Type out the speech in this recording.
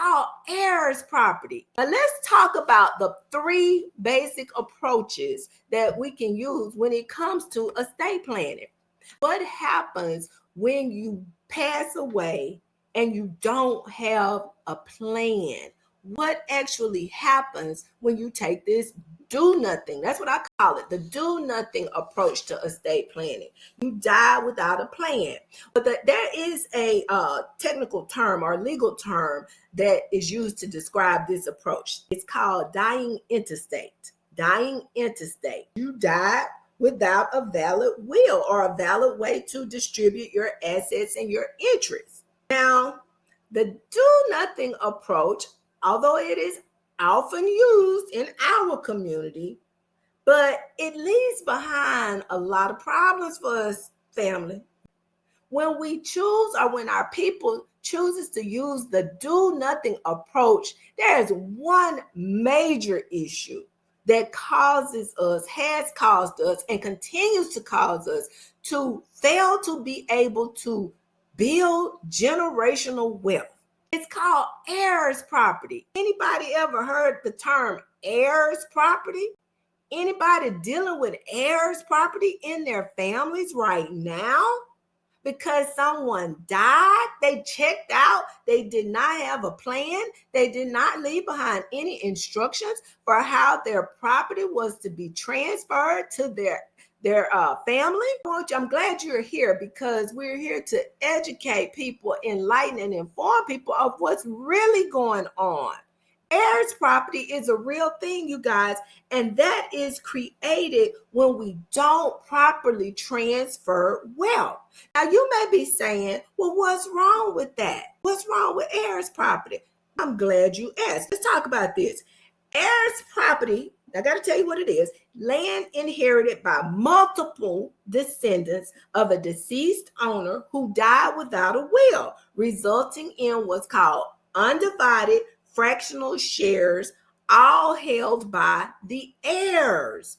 called heirs property. Now let's talk about the three basic approaches that we can use when it comes to estate planning. What happens when you pass away and you don't have a plan? What actually happens when you take this do nothing? That's what I call it, the do nothing approach to estate planning. You die without a plan. But there is a technical term or legal term that is used to describe this approach. It's called dying intestate. Dying intestate. You die without a valid will or a valid way to distribute your assets and your interests. Now, the do nothing approach, although it is often used in our community, but it leaves behind a lot of problems for us, family. When we choose or when our people chooses to use the do nothing approach, there is one major issue that causes us, has caused us, and continues to cause us to fail to be able to build generational wealth. It's called heirs property. Anybody ever heard the term heirs property? Anybody dealing with heirs property in their families right now? Because someone died, they checked out, they did not have a plan, they did not leave behind any instructions for how their property was to be transferred to their family. I'm glad you're here because we're here to educate people, enlighten, and inform people of what's really going on. Heirs property is a real thing, you guys, and that is created when we don't properly transfer wealth. Now, you may be saying, well, what's wrong with that? What's wrong with heirs property? I'm glad you asked. Let's talk about this. Heirs property, I got to tell you what it is: land inherited by multiple descendants of a deceased owner who died without a will, resulting in what's called undivided fractional shares, all held by the heirs.